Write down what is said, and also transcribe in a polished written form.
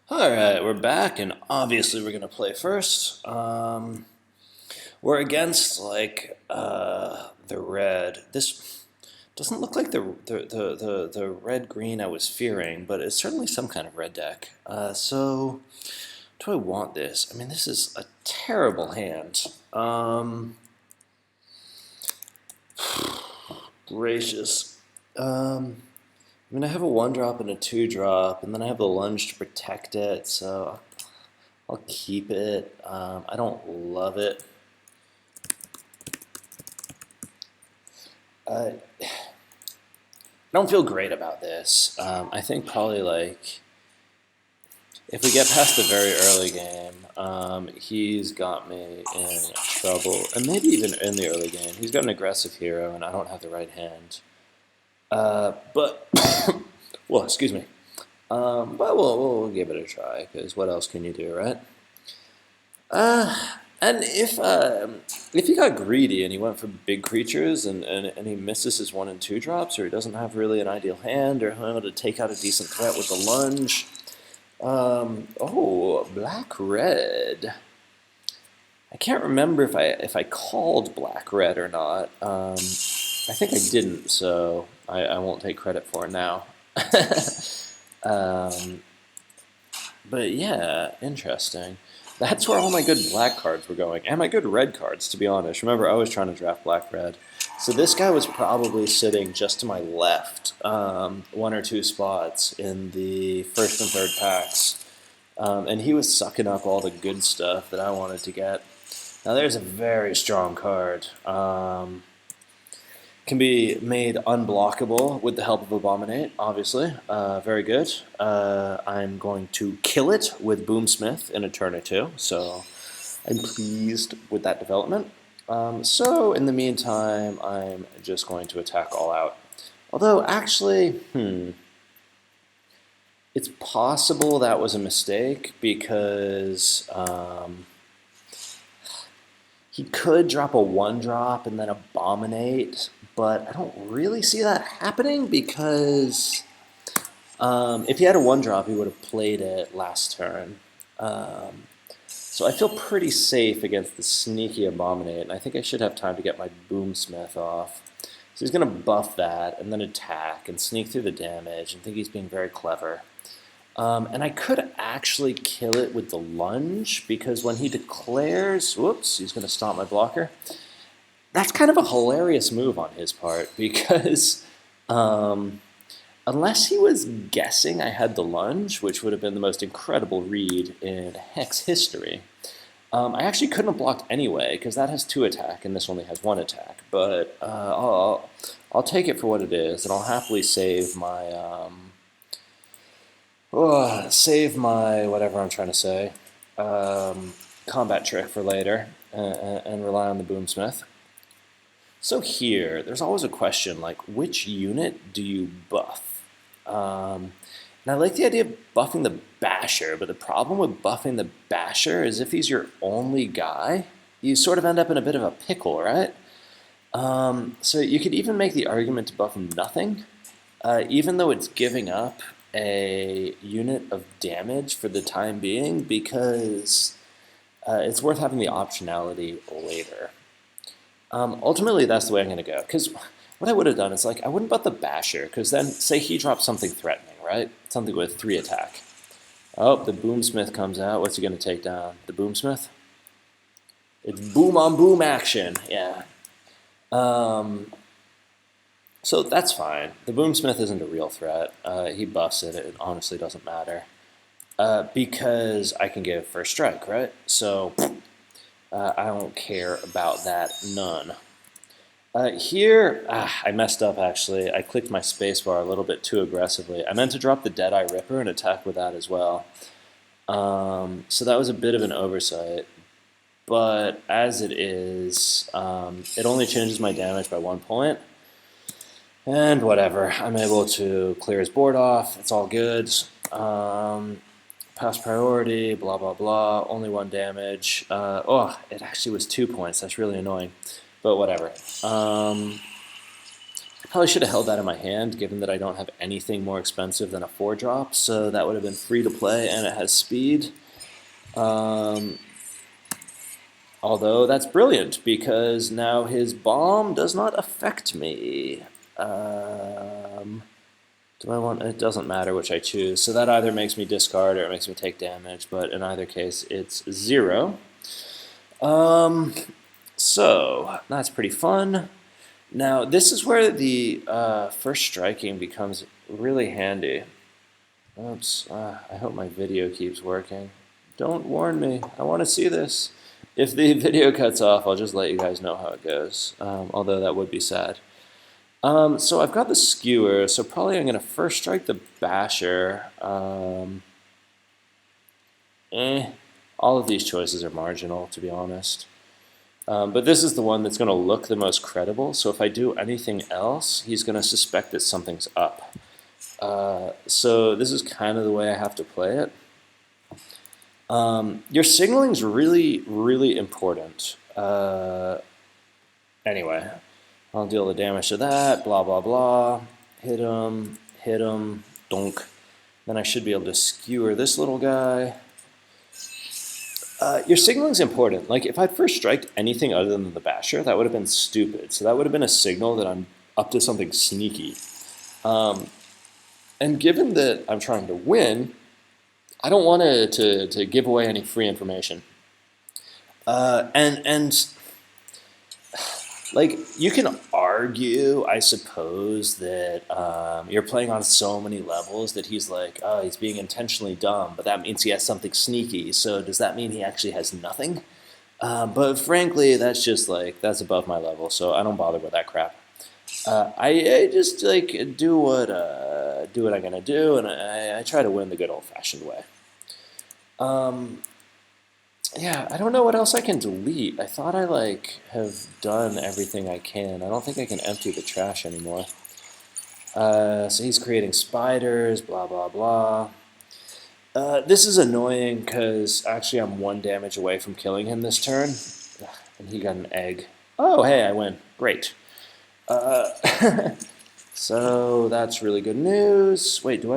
All right, we're back, and obviously we're gonna play first. We're against the red. This doesn't look like the red green I was fearing, but it's certainly some kind of red deck. So do I want this? I mean, this is a terrible hand. Gracious. I mean, I have a 1 drop and a 2 drop, and then I have the lunge to protect it, so I'll keep it. I don't love it. I don't feel great about this. I think probably if we get past the very early game, he's got me in trouble, and maybe even in the early game. He's got an aggressive hero, and I don't have the right hand. But well, excuse me. But we'll give it a try because what else can you do, right? And if he got greedy and he went for big creatures and he misses his 1 and 2 drops, or he doesn't have really an ideal hand, or he's able to take out a decent threat with the lunge. Oh, black red. I can't remember if I called black red or not. I think I didn't, so I won't take credit for it now. um, but yeah, interesting. That's where all my good black cards were going, and my good red cards, to be honest. Remember, I was trying to draft black-red. So this guy was probably sitting just to my left, 1 or 2 spots in the first and third packs. And he was sucking up all the good stuff that I wanted to get. Now there's a very strong card. Can be made unblockable with the help of Abominate, obviously. Very good. I'm going to kill it with Boomsmith in a turn or two, so I'm pleased with that development. So in the meantime, I'm just going to attack all out. Although, actually, it's possible that was a mistake because he could drop a 1 drop and then Abominate, but I don't really see that happening because if he had a 1 drop, he would have played it last turn. So I feel pretty safe against the sneaky Abominate, and I think I should have time to get my Boomsmith off. So he's going to buff that and then attack and sneak through the damage and think he's being very clever. And I could actually kill it with the lunge because when he declares, whoops, he's going to stomp my blocker. That's kind of a hilarious move on his part because unless he was guessing I had the lunge, which would have been the most incredible read in Hex history, I actually couldn't have blocked anyway because that has 2 attack and this only has 1 attack. But I'll take it for what it is, and I'll happily save my whatever I'm trying to say combat trick for later and rely on the Boomsmith. So here, there's always a question like, which unit do you buff? And I like the idea of buffing the Basher, but the problem with buffing the Basher is if he's your only guy, you sort of end up in a bit of a pickle, right? So you could even make the argument to buff nothing, even though it's giving up a unit of damage for the time being, because it's worth having the optionality later. Ultimately, that's the way I'm going to go, because what I would have done is, I wouldn't buff the Basher, because then, say he drops something threatening, right? Something with 3 attack. Oh, the Boomsmith comes out. What's he going to take down? The Boomsmith? It's boom on boom action, yeah. So that's fine. The Boomsmith isn't a real threat. He buffs it. It honestly doesn't matter. Because I can give first strike, right? So I don't care about that none. Here, I messed up actually. I clicked my spacebar a little bit too aggressively. I meant to drop the Deadeye Ripper and attack with that as well. So that was a bit of an oversight. But as it is, it only changes my damage by 1 point. And whatever, I'm able to clear his board off. It's all good. Pass priority, blah, blah, blah. Only 1 damage. It actually was 2 points. That's really annoying. But whatever. Probably should have held that in my hand, given that I don't have anything more expensive than a 4-drop, so that would have been free to play, and it has speed. Although that's brilliant, because now his bomb does not affect me. Do I want... It doesn't matter which I choose, so that either makes me discard or it makes me take damage, but in either case, it's 0. So, that's pretty fun. Now, this is where the first striking becomes really handy. Oops, I hope my video keeps working. Don't warn me, I want to see this. If the video cuts off, I'll just let you guys know how it goes, although that would be sad. So I've got the skewer, so probably I'm going to first strike the basher. All of these choices are marginal, to be honest. But this is the one that's going to look the most credible, so if I do anything else, he's going to suspect that something's up. So this is kind of the way I have to play it. Your signaling is really, really important. Anyway, I'll deal the damage to that, blah, blah, blah. Hit him, donk. Then I should be able to skewer this little guy. Your signalling is important. Like, if I'd first striked anything other than the basher, that would have been stupid. So that would have been a signal that I'm up to something sneaky. And given that I'm trying to win, I don't want to give away any free information. Like, you can argue, I suppose, that you're playing on so many levels that he's like, oh, he's being intentionally dumb, but that means he has something sneaky. So does that mean he actually has nothing? But frankly, that's just like, that's above my level, so I don't bother with that crap. I just like do what I'm gonna do, and I try to win the good old-fashioned way. Yeah, I don't know what else I can delete. I thought I like have done everything I can. I don't think I can empty the trash anymore. So he's creating spiders, blah, blah, blah. This is annoying because actually I'm 1 damage away from killing him this turn. And he got an egg. Oh, hey, I win. Great. So that's really good news. Wait, do I